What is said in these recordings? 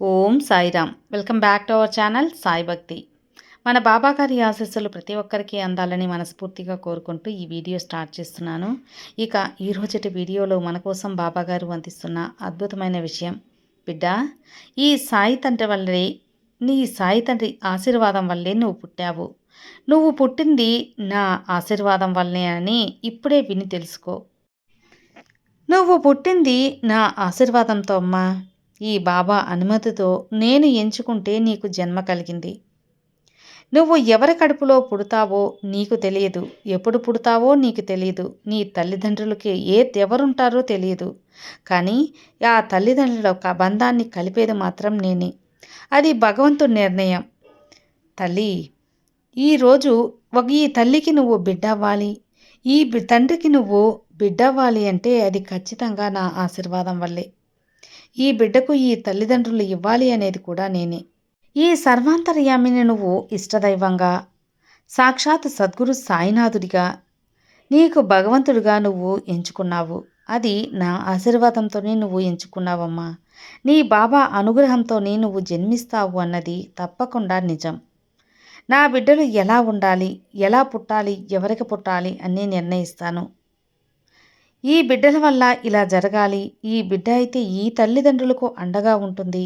Om Sairam. Welcome back to our channel Sai Bhakti. మన బాబా గారి ఆశీస్సులు ప్రతి ఒక్కరికి అందాలని మనస్ఫూర్తిగా కోరుకుంటూ ఈ వీడియో స్టార్ట్ చేస్తున్నాను. ఇక ఈరోజుటి వీడియోలో మన కోసం బాబా గారు అందిస్తున్న అద్భుతమైన విషయం, బిడ్డ, ఈ సాయి తండ్రి వల్లే, నీ సాయి తండ్రి ఆశీర్వాదం వల్లే నువ్వు పుట్టావు. నువ్వు పుట్టింది నా ఆశీర్వాదం వల్లే అని ఇప్పుడే విని తెలుసుకో. నువ్వు పుట్టింది నా ఆశీర్వాదంతో అమ్మా. ఈ బాబా అనుమతితో నేను ఎంచుకుంటే నీకు జన్మ కలిగింది. నువ్వు ఎవరి కడుపులో పుడతావో నీకు తెలియదు, ఎప్పుడు పుడతావో నీకు తెలియదు, నీ తల్లిదండ్రులకి ఎవరుంటారో తెలియదు. కానీ ఆ తల్లిదండ్రుల బంధాన్ని కలిపేది మాత్రం నేనే. అది భగవంతుడి నిర్ణయం. తల్లి, ఈరోజు ఈ తల్లికి నువ్వు బిడ్డవ్వాలి, ఈ తండ్రికి నువ్వు బిడ్డవ్వాలి అంటే అది ఖచ్చితంగా నా ఆశీర్వాదం వల్లే. ఈ బిడ్డకు ఈ తల్లిదండ్రులు ఇవ్వాలి అనేది కూడా నేనే. ఈ సర్వాంతర్యామిని నువ్వు ఇష్టదైవంగా, సాక్షాత్ సద్గురు సాయినాథుడిగా, నీకు భగవంతుడిగా నువ్వు ఎంచుకున్నావు. అది నా ఆశీర్వాదంతోనే నువ్వు ఎంచుకున్నావమ్మా. నీ బాబా అనుగ్రహంతోనే నువ్వు జన్మిస్తావు అన్నది తప్పకుండా నిజం. నా బిడ్డలు ఎలా ఉండాలి, ఎలా పుట్టాలి, ఎవరికి పుట్టాలి అని నిర్ణయిస్తాను. ఈ బిడ్డల వల్ల ఇలా జరగాలి, ఈ బిడ్డ అయితే ఈ తల్లిదండ్రులకు అండగా ఉంటుంది,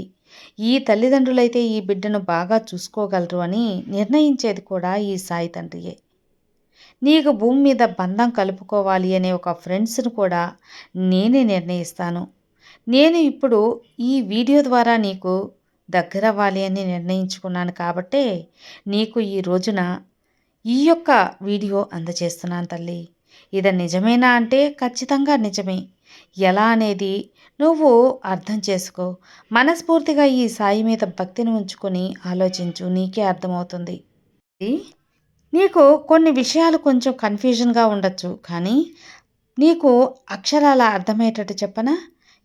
ఈ తల్లిదండ్రులైతే ఈ బిడ్డను బాగా చూసుకోగలరు అని నిర్ణయించేది కూడా ఈ సాయి తండ్రియే. నీకు భూమి మీద బంధం కలుపుకోవాలి అనే ఒక ఫ్రెండ్స్ను కూడా నేనే నిర్ణయిస్తాను. నేను ఇప్పుడు ఈ వీడియో ద్వారా నీకు దగ్గరవ్వాలి అని నిర్ణయించుకున్నాను కాబట్టే నీకు ఈ రోజున ఈ యొక్క వీడియో అందజేస్తున్నాను తల్లి. ఇది నిజమేనా అంటే ఖచ్చితంగా నిజమే. ఎలా అనేది నువ్వు అర్థం చేసుకో. మనస్ఫూర్తిగా ఈ సాయి మీద భక్తిని ఉంచుకొని ఆలోచించు, నీకే అర్థమవుతుంది. నీకు కొన్ని విషయాలు కొంచెం కన్ఫ్యూజన్గా ఉండొచ్చు, కానీ నీకు అక్షరాల అర్థమయ్యేటట్టు చెప్పనా?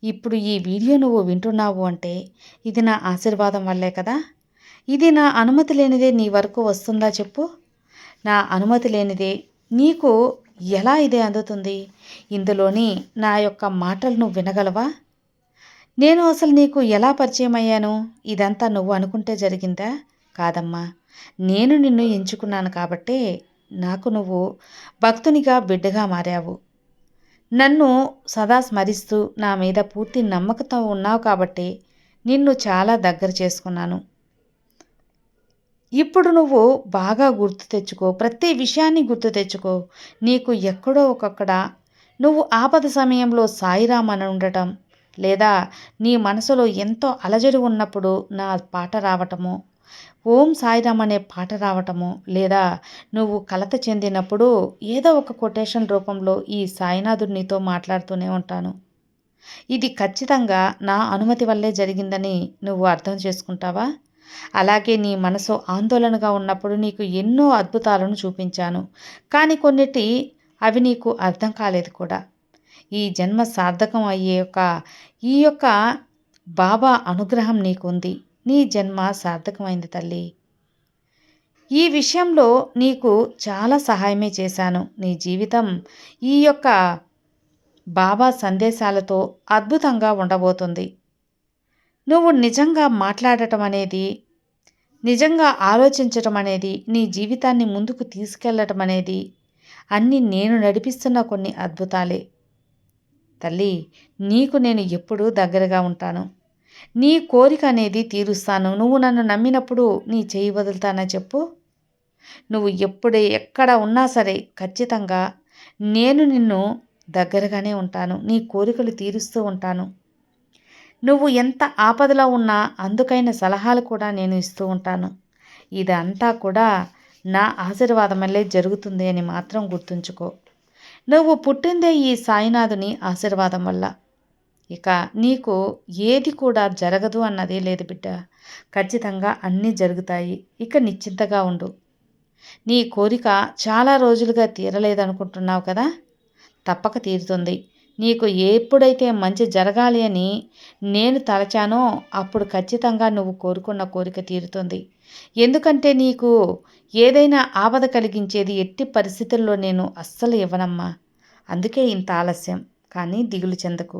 ఇప్పుడు ఈ వీడియో నువ్వు వింటున్నావు అంటే ఇది నా ఆశీర్వాదం వల్లే కదా. ఇది నా అనుమతి లేనిదే నీ వరకు వస్తుందా చెప్పు? నా అనుమతి లేనిదే నీకు ఎలా ఇది అందుతుంది? ఇందులోని నా యొక్క మాటలు నువ్వు వినగలవా? నేను అసలు నీకు ఎలా పరిచయం అయ్యాను? ఇదంతా నువ్వు అనుకుంటే జరిగిందా? కాదమ్మా. నేను నిన్ను ఎంచుకున్నాను కాబట్టే నాకు నువ్వు భక్తునిగా, బిడ్డగా మారావు. నన్ను సదా స్మరిస్తూ నా మీద పూర్తి నమ్మకంతో ఉన్నావు కాబట్టి నిన్ను చాలా దగ్గర చేసుకున్నాను. ఇప్పుడు నువ్వు బాగా గుర్తు తెచ్చుకో, ప్రతి విషయాన్ని గుర్తు తెచ్చుకో. నీకు ఎక్కడో ఒకక్కడ నువ్వు ఆపద సమయంలో సాయిరామ్ అని ఉండటం, లేదా నీ మనసులో ఎంతో అలజడి ఉన్నప్పుడు నా పాట రావటము, ఓం సాయిరామ్ అనే పాట రావటము, లేదా నువ్వు కలత చెందినప్పుడు ఏదో ఒక కొటేషన్ రూపంలో ఈ సాయినాథుడు నీతో మాట్లాడుతూనే ఉంటాను. ఇది ఖచ్చితంగా నా అనుమతి వల్లే జరిగిందని నువ్వు అర్థం చేసుకుంటావా? అలాగే నీ మనసు ఆందోళనగా ఉన్నప్పుడు నీకు ఎన్నో అద్భుతాలను చూపించాను, కానీ కొన్నిటి అవి నీకు అర్థం కాలేదు కూడా. ఈ జన్మ సార్థకం అయ్యే ఈ యొక్క బాబా అనుగ్రహం నీకుంది. నీ జన్మ సార్థకమైంది తల్లి. ఈ విషయంలో నీకు చాలా సహాయమే చేశాను. నీ జీవితం ఈ యొక్క బాబా సందేశాలతో అద్భుతంగా ఉండబోతుంది. నువ్వు నిజంగా మాట్లాడటం అనేది, నిజంగా ఆలోచించటం అనేది, నీ జీవితాన్ని ముందుకు తీసుకెళ్ళటం అనేది అన్నీ నేను నడిపిస్తున్న కొన్ని అద్భుతాలే. తల్లి, నీకు నేను ఎప్పుడూ దగ్గరగా ఉంటాను. నీ కోరిక అనేది తీరుస్తాను. నువ్వు నన్ను నమ్మినప్పుడు నీ చేయి వదులుతానా చెప్పు? నువ్వు ఎక్కడ ఉన్నా సరే ఖచ్చితంగా నేను నిన్ను దగ్గరగానే ఉంటాను. నీ కోరికలు తీరుస్తూ ఉంటాను. నువ్వు ఎంత ఆపదలో ఉన్నా అందుకైన సలహాలు కూడా నేను ఇస్తూ ఉంటాను. ఇదంతా కూడా నా ఆశీర్వాదం వల్లే జరుగుతుంది అని మాత్రం గుర్తుంచుకో. నువ్వు పుట్టిందే ఈ సాయినాథుని ఆశీర్వాదం వల్ల. ఇక నీకు ఏది కూడా జరగదు అన్నదే లేదు బిడ్డ. ఖచ్చితంగా అన్నీ జరుగుతాయి. ఇక నిశ్చింతగా ఉండు. నీ కోరిక చాలా రోజులుగా తీరలేదనుకుంటున్నావు కదా, తప్పక తీరుతుంది. నీకు ఎప్పుడైతే మంచి జరగాలి అని నేను తలచానో అప్పుడు ఖచ్చితంగా నువ్వు కోరుకున్న కోరిక తీరుతుంది. ఎందుకంటే నీకు ఏదైనా ఆపద కలిగించేది ఎట్టి పరిస్థితుల్లో నేను అస్సలు ఇవ్వనమ్మా. అందుకే ఇంత ఆలస్యం. కానీ దిగులు చెందకు.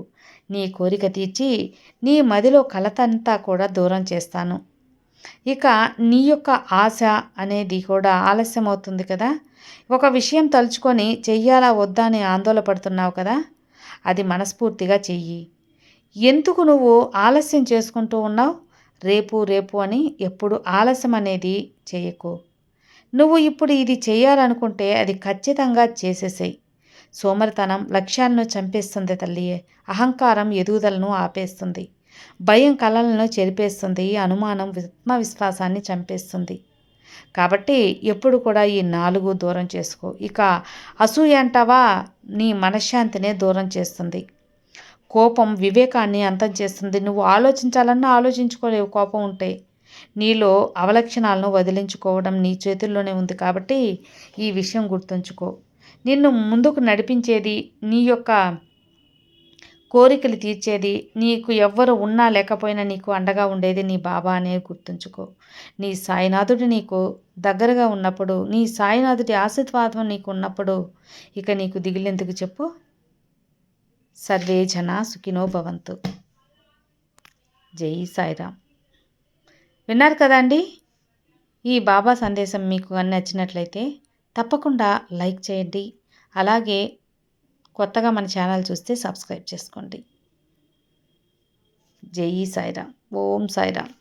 నీ కోరిక తీర్చి నీ మదిలో కలతంతా కూడా దూరం చేస్తాను. ఇక నీ యొక్క ఆశ అనేది కూడా ఆలస్యమవుతుంది కదా! ఒక విషయం తలుచుకొని చెయ్యాలా వద్దా అని ఆందోళన పడుతున్నావు కదా! అది మనస్ఫూర్తిగా చెయ్యి. ఎందుకు నువ్వు ఆలస్యం చేసుకుంటూ ఉన్నావు? రేపు రేపు అని ఎప్పుడు ఆలస్యం అనేది చేయకు. నువ్వు ఇప్పుడు ఇది చేయాలనుకుంటే అది ఖచ్చితంగా చేసేసేయి. సోమరితనం లక్ష్యాలను చంపేస్తుంది తల్లి. అహంకారం ఎదుగుదలను ఆపేస్తుంది. భయం కలలను చెరిపేస్తుంది. అనుమానం ఆత్మవిశ్వాసాన్ని చంపేస్తుంది. కాబట్టి ఎప్పుడు కూడా ఈ 4 దూరం చేసుకో. ఇక అసూయ అంటావా, నీ మనశ్శాంతినే దూరం చేస్తుంది. కోపం వివేకాన్ని అంతం చేస్తుంది. నువ్వు ఆలోచించాలన్నా ఆలోచించుకోలేవు కోపం ఉంటే. నీలో అవలక్షణాలను వదిలించుకోవడం నీ చేతుల్లోనే ఉంది. కాబట్టి ఈ విషయం గుర్తుంచుకో. నిన్ను ముందుకు నడిపించేది, నీ యొక్క కోరికలు తీర్చేది, నీకు ఎవ్వరు ఉన్నా లేకపోయినా నీకు అండగా ఉండేది నీ బాబా అనేది గుర్తుంచుకో. నీ సాయినాథుడు నీకు దగ్గరగా ఉన్నప్పుడు, నీ సాయినాథుడి ఆశీర్వాదం నీకు ఉన్నప్పుడు ఇక నీకు దిగులెందుకు చెప్పు? సర్వే జన సుఖినో భవంతు. జై సాయిరామ్. విన్నారు కదండి. ఈ బాబా సందేశం మీకు నచ్చినట్లయితే తప్పకుండా లైక్ చేయండి. అలాగే కొత్తగా మన ఛానల్ చూస్తే సబ్స్క్రైబ్ చేసుకోండి. జై సాయిరామ్. ఓం సాయిరామ్.